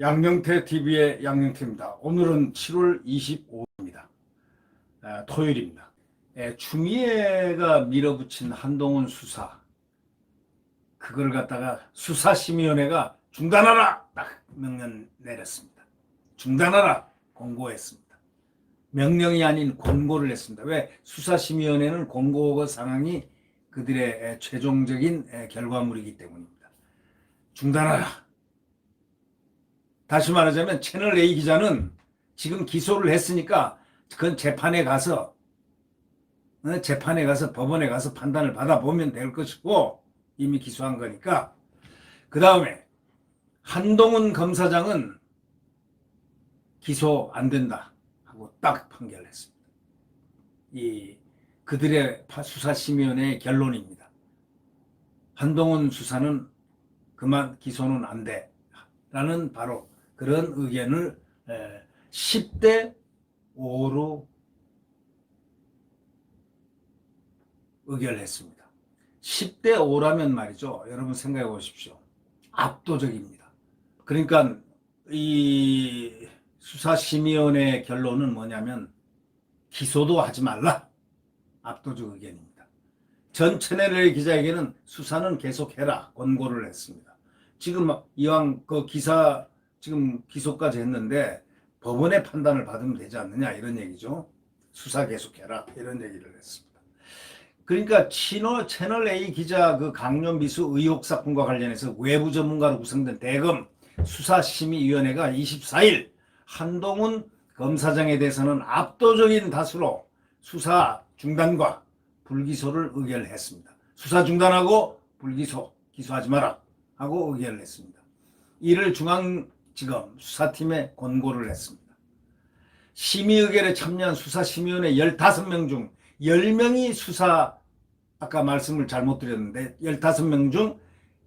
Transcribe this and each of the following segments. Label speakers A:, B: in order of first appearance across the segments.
A: 양영태 TV의 양영태입니다. 오늘은 7월 25일입니다. 토요일입니다. 추미애가 밀어붙인 한동훈 수사, 그걸 갖다가 수사심의위원회가 중단하라 딱 명령 내렸습니다. 중단하라 권고했습니다. 명령이 아닌 권고를 했습니다. 왜? 수사심의위원회는 권고 상황이 그들의 최종적인 결과물이기 때문입니다. 중단하라. 다시 말하자면 채널A 기자는 지금 기소를 했으니까 그건 재판에 가서 법원에 가서 판단을 받아보면 될 것이고, 이미 기소한 거니까. 그 다음에 한동훈 검사장은 기소 안 된다 하고 딱 판결했습니다. 이 그들의 수사심의위원회의 결론입니다. 한동훈 수사는 그만, 기소는 안 돼 라는 바로 그런 의견을 10대 5로 의결했습니다. 10대 5라면 말이죠. 여러분 생각해 보십시오. 압도적입니다. 그러니까 이 수사심의위원회의 결론은 뭐냐면 기소도 하지 말라. 압도적 의견입니다. 전 채널의 기자에게는 수사는 계속해라 권고를 했습니다. 지금 이왕 그 기사 지금 기소까지 했는데 법원의 판단을 받으면 되지 않느냐 이런 얘기죠. 수사 계속해라 이런 얘기를 했습니다. 그러니까 채널A 기자 그 강요미수 의혹 사건과 관련해서 외부 전문가로 구성된 대검 수사심의위원회가 24일 한동훈 검사장에 대해서는 압도적인 다수로 수사 중단과 불기소를 의결했습니다. 수사 중단하고 불기소, 기소하지 마라 하고 의결을 했습니다. 이를 중앙지검 수사팀에 권고를 했습니다. 심의의결에 참여한 수사심의위원회 15명 중 10명이 아까 말씀을 잘못 드렸는데 15명 중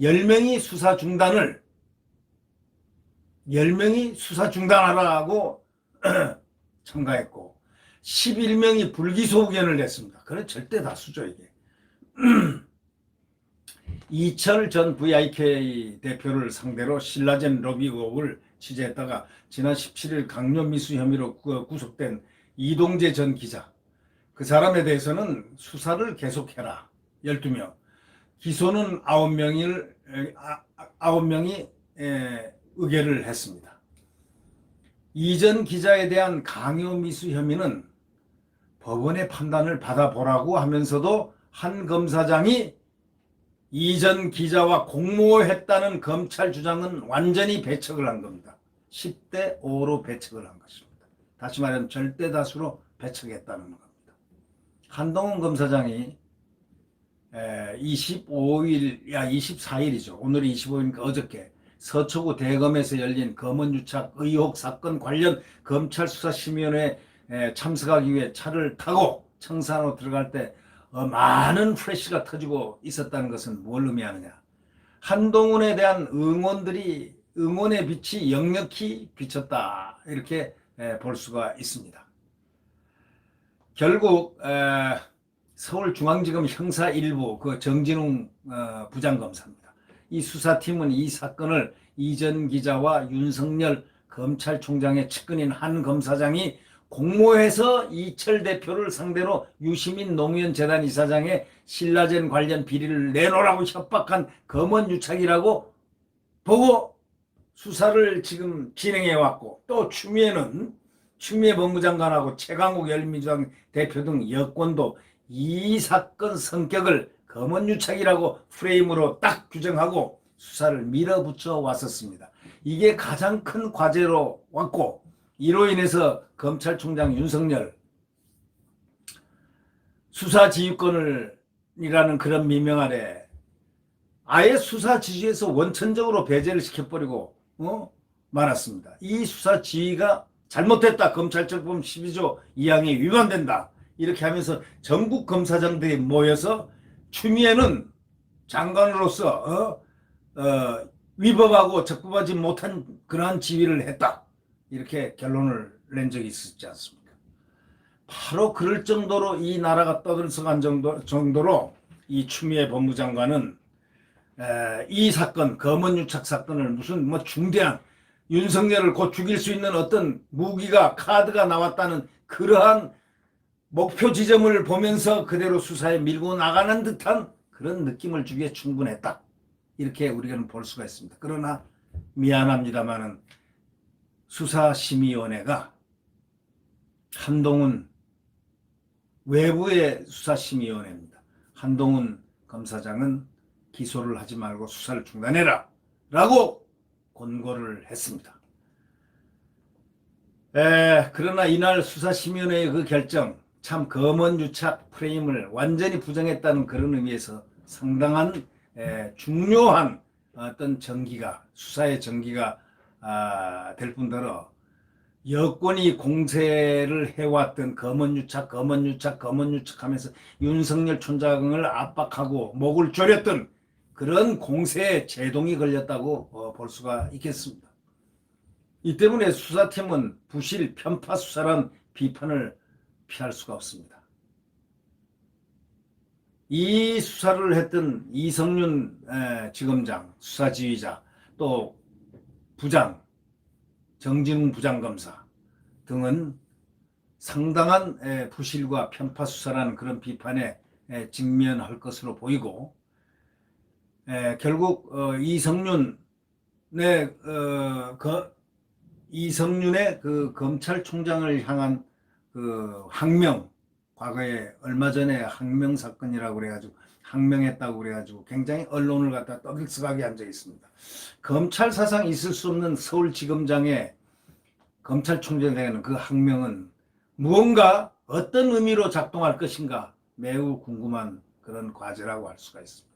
A: 10명이 수사 중단하라고 참가했고 11명이 불기소 의견을 냈습니다. 그건 절대 다수죠, 이게. 이철 전 VIK 대표를 상대로 신라젠 러비 의혹을 취재했다가 지난 17일 강요미수 혐의로 구속된 이동재 전 기자, 그 사람에 대해서는 수사를 계속해라 12명, 기소는 9명이 의결을 했습니다. 이 전 기자에 대한 강요미수 혐의는 법원의 판단을 받아보라고 하면서도 한 검사장이 이 전 기자와 공모했다는 검찰 주장은 완전히 배척을 한 겁니다. 10대 5로 배척을 한 것입니다. 다시 말하면 절대 다수로 배척했다는 겁니다. 한동훈 검사장이 24일이죠. 오늘이 25일이니까 어저께 서초구 대검에서 열린 검언유착 의혹 사건 관련 검찰 수사심의위원회에 참석하기 위해 차를 타고 청산으로 들어갈 때 많은 프레시가 터지고 있었다는 것은 뭘 의미하느냐. 한동훈에 대한 응원의 빛이 역력히 비쳤다, 이렇게 볼 수가 있습니다. 결국 서울중앙지검 형사 1부 그 정진웅 부장검사입니다. 이 수사팀은 이 사건을 이 전 기자와 윤석열 검찰총장의 측근인 한 검사장이 공모해서 이철 대표를 상대로 유시민 노무현 재단 이사장의 신라젠 관련 비리를 내놓으라고 협박한 검언유착이라고 보고 수사를 지금 진행해 왔고, 또 추미애 법무장관하고 최강욱 열린민주당 대표 등 여권도 이 사건 성격을 검언유착이라고 프레임으로 딱 규정하고 수사를 밀어붙여 왔었습니다. 이게 가장 큰 과제로 왔고, 이로 인해서 검찰총장 윤석열 수사지휘권이라는 그런 미명 아래 아예 수사지휘에서 원천적으로 배제를 시켜버리고 말았습니다. 이 수사지휘가 잘못됐다, 검찰청법 12조 2항에 위반된다, 이렇게 하면서 전국 검사장들이 모여서 추미애는 장관으로서 위법하고 적법하지 못한 그러한 지휘를 했다, 이렇게 결론을 낸 적이 있었지 않습니까? 바로 그럴 정도로 이 나라가 떠들썩한 정도로 이 추미애 법무장관은 이 사건, 검언유착 사건을 무슨 중대한 윤석열을 곧 죽일 수 있는 어떤 무기가 카드가 나왔다는 그러한 목표 지점을 보면서 그대로 수사에 밀고 나가는 듯한 그런 느낌을 주기에 충분했다. 이렇게 우리는 볼 수가 있습니다. 그러나 미안합니다마는 수사심의위원회가 한동훈 외부의 수사심의위원회입니다. 한동훈 검사장은 기소를 하지 말고 수사를 중단해라 라고 권고를 했습니다. 그러나 이날 수사심의위원회의 그 결정, 참 검언유착 프레임을 완전히 부정했다는 그런 의미에서 상당한 중요한 어떤 전기가, 수사의 전기가 될 뿐더러 여권이 공세를 해왔던 검언유착 하면서 윤석열 총장을 압박하고 목을 조렸던 그런 공세에 제동이 걸렸다고 볼 수가 있겠습니다. 이 때문에 수사팀은 부실 편파 수사란 비판을 피할 수가 없습니다. 이 수사를 했던 이성윤 지검장, 수사지휘자, 또 부장, 정진웅 부장검사 등은 상당한 부실과 편파 수사라는 그런 비판에 직면할 것으로 보이고, 결국 이성윤의 그 검찰총장을 향한 그 항명, 과거에 얼마 전에 항명 사건이라고 그래가지고 항명했다고 그래가지고 굉장히 언론을 갖다 떠들썩하게 한 적이 있습니다. 검찰 사상 있을 수 없는 서울지검장의 검찰총장에 대한 그 항명은 무언가 어떤 의미로 작동할 것인가 매우 궁금한 그런 과제라고 할 수가 있습니다.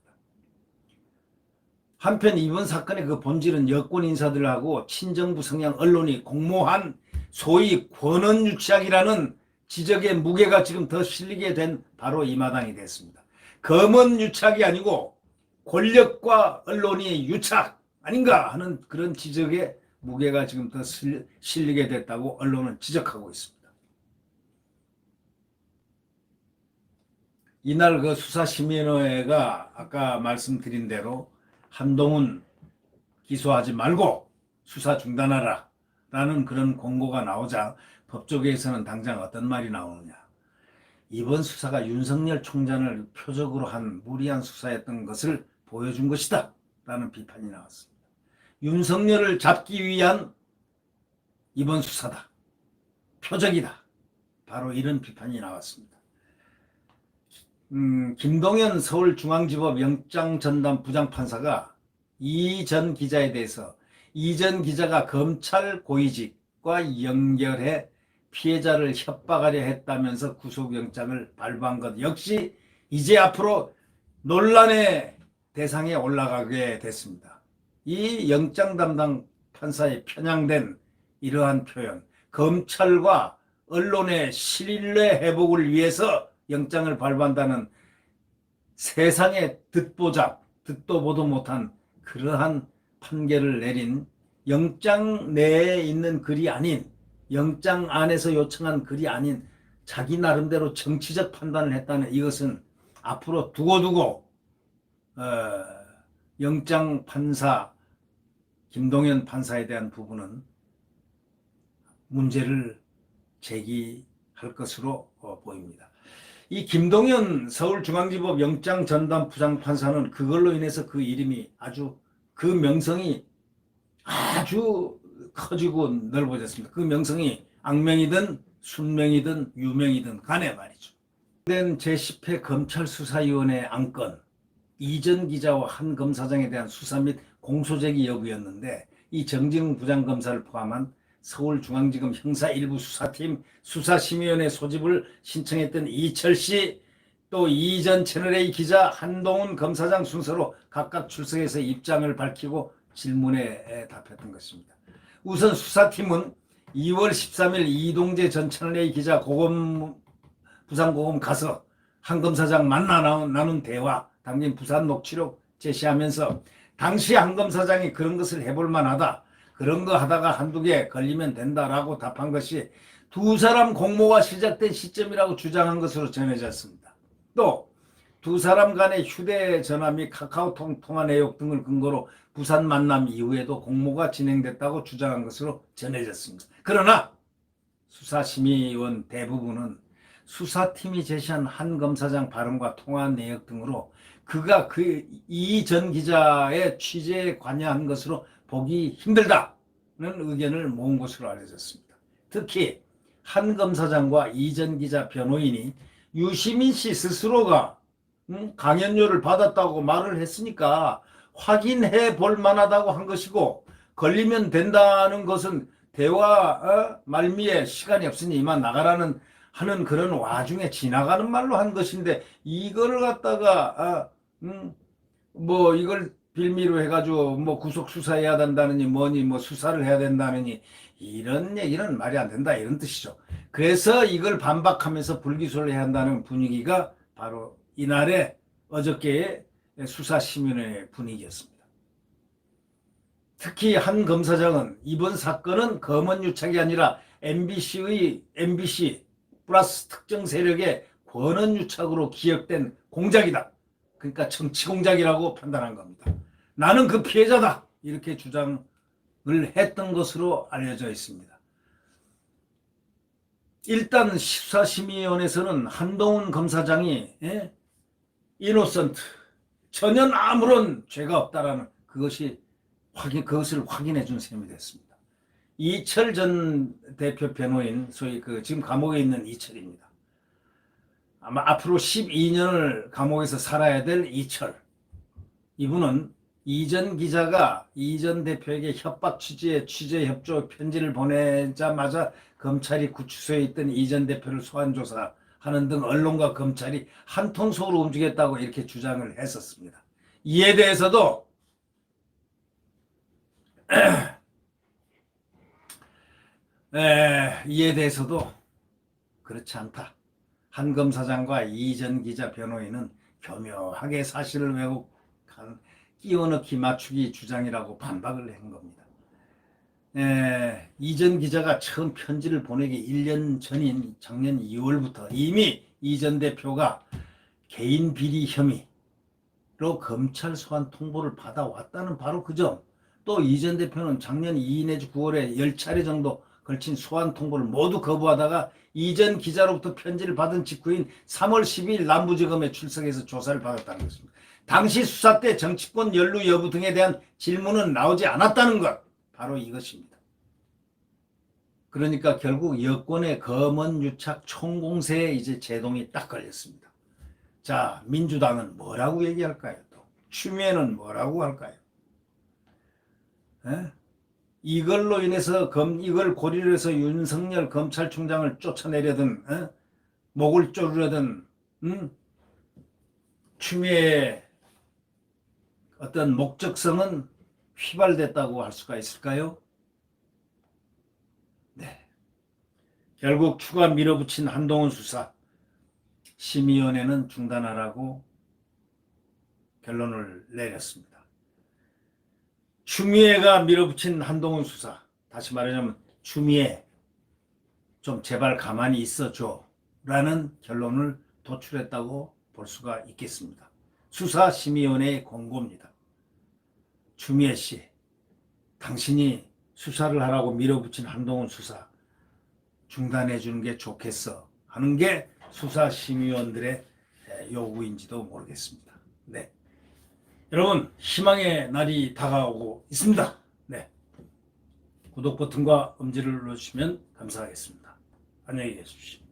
A: 한편 이번 사건의 그 본질은 여권 인사들하고 친정부 성향 언론이 공모한 소위 권언유착이라는 지적의 무게가 지금 더 실리게 된 바로 이 마당이 됐습니다. 검언유착이 아니고 권력과 언론이 유착 아닌가 하는 그런 지적의 무게가 지금 더 실리게 됐다고 언론은 지적하고 있습니다. 이날 그 수사심의위원회가 아까 말씀드린 대로 한동훈 기소하지 말고 수사 중단하라 라는 그런 공고가 나오자 법조계에서는 당장 어떤 말이 나오느냐. 이번 수사가 윤석열 총장을 표적으로 한 무리한 수사였던 것을 보여준 것이다 라는 비판이 나왔습니다. 윤석열을 잡기 위한 이번 수사다. 표적이다. 바로 이런 비판이 나왔습니다. 김동연 서울중앙지법 영장전담 부장판사가 이 전 기자에 대해서 이 전 기자가 검찰 고위직과 연결해 피해자를 협박하려 했다면서 구속영장을 발부한 것 역시 이제 앞으로 논란의 대상에 올라가게 됐습니다. 이 영장 담당 판사의 편향된 이러한 표현, 검찰과 언론의 신뢰 회복을 위해서 영장을 발부한다는 세상에 듣도 보도 못한 그러한 판결을 내린 영장 내에 있는 글이 아닌, 영장 안에서 요청한 글이 아닌 자기 나름대로 정치적 판단을 했다는 이것은 앞으로 두고두고 영장 판사 김동연 판사에 대한 부분은 문제를 제기할 것으로 보입니다. 이 김동연 서울중앙지법 영장전담 부장판사는 그걸로 인해서 그 이름이 그 명성이 아주 커지고 넓어졌습니다. 그 명성이 악명이든 순명이든 유명이든 간에 말이죠. 제10회 검찰수사위원회 안건 이전 기자와 한 검사장에 대한 수사 및 공소제기 여부였는데, 이 정진웅 부장검사를 포함한 서울중앙지검 형사 일부 수사팀 수사심의위원회 소집을 신청했던 이철씨, 또 이전 채널A 기자, 한동훈 검사장 순서로 각각 출석해서 입장을 밝히고 질문에 답했던 것입니다. 우선 수사팀은 2월 13일 이동재 전 채널A 기자 부산고검 가서 한 검사장 만나 나눈 대화 담긴 부산 녹취록 제시하면서 당시 한 검사장이 그런 것을 해볼 만하다, 그런 거 하다가 한두 개 걸리면 된다라고 답한 것이 두 사람 공모가 시작된 시점이라고 주장한 것으로 전해졌습니다. 또 두 사람 간의 휴대전화 및 카카오톡 통화 내역 등을 근거로 부산 만남 이후에도 공모가 진행됐다고 주장한 것으로 전해졌습니다. 그러나 수사심의위원 대부분은 수사팀이 제시한 한 검사장 발언과 통화 내역 등으로 그가 이 전 기자의 취재에 관여한 것으로 보기 힘들다는 의견을 모은 것으로 알려졌습니다. 특히 한 검사장과 이 전 기자 변호인이 유시민 씨 스스로가 강연료를 받았다고 말을 했으니까 확인해 볼 만하다고 한 것이고, 걸리면 된다는 것은 대화 말미에 시간이 없으니 이만 나가라는 하는 그런 와중에 지나가는 말로 한 것인데, 이거를 갖다가 뭐 이걸 빌미로 해가지고 뭐 구속 수사해야 된다느니 뭐니 뭐 수사를 해야 된다느니 이런 얘기는 말이 안 된다, 이런 뜻이죠. 그래서 이걸 반박하면서 불기소를 해야 한다는 분위기가 바로 이날의 어저께의 수사심의위원회의 분위기였습니다. 특히 한 검사장은 이번 사건은 검언유착이 아니라 MBC 플러스 특정 세력의 권언유착으로 기획된 공작이다. 그러니까 정치공작이라고 판단한 겁니다. 나는 그 피해자다, 이렇게 주장을 했던 것으로 알려져 있습니다. 일단 수사심의위원회에서는 한동훈 검사장이 이노선트, 전혀 아무런 죄가 없다라는 그것을 확인해 준 셈이 됐습니다. 이철 전 대표 변호인, 소위 지금 감옥에 있는 이철입니다. 아마 앞으로 12년을 감옥에서 살아야 될 이철. 이분은 이 전 기자가 이 전 대표에게 협박 취지의 취재 협조 편지를 보내자마자 검찰이 구치소에 있던 이 전 대표를 소환 조사하는 등 언론과 검찰이 한 통속으로 움직였다고 이렇게 주장을 했었습니다. 이에 대해서도 그렇지 않다. 한 검사장과 이 전 기자 변호인은 교묘하게 사실을 왜곡한 끼워넣기 맞추기 주장이라고 반박을 한 겁니다. 이 전 기자가 처음 편지를 보내기 1년 전인 작년 2월부터 이미 이 전 대표가 개인 비리 혐의로 검찰 소환 통보를 받아왔다는 바로 그 점, 또 이 전 대표는 작년 2 내지 9월에 10차례 정도 걸친 소환 통보를 모두 거부하다가 이 전 기자로부터 편지를 받은 직후인 3월 12일 남부지검에 출석해서 조사를 받았다는 것입니다. 당시 수사 때 정치권 연루 여부 등에 대한 질문은 나오지 않았다는 것, 바로 이것입니다. 그러니까 결국 여권의 검언유착 총공세에 이제 제동이 딱 걸렸습니다. 자, 민주당은 뭐라고 얘기할까요? 또 추미애는 뭐라고 할까요? 이걸로 인해서 이걸 고리로 해서 윤석열 검찰총장을 쫓아내려든 목을 조르려던 추미애의 어떤 목적성은 휘발됐다고 할 수가 있을까요? 네. 결국 추가 밀어붙인 한동훈 수사, 심의위원회는 중단하라고 결론을 내렸습니다. 추미애가 밀어붙인 한동훈 수사, 다시 말하자면 추미애 좀 제발 가만히 있어줘 라는 결론을 도출했다고 볼 수가 있겠습니다. 수사심의위원회의 공고입니다. 추미애 씨, 당신이 수사를 하라고 밀어붙인 한동훈 수사 중단해 주는 게 좋겠어 하는 게 수사심의위원들의 요구인지도 모르겠습니다. 네. 여러분, 희망의 날이 다가오고 있습니다. 네. 구독 버튼과 엄지를 눌러주시면 감사하겠습니다. 안녕히 계십시오.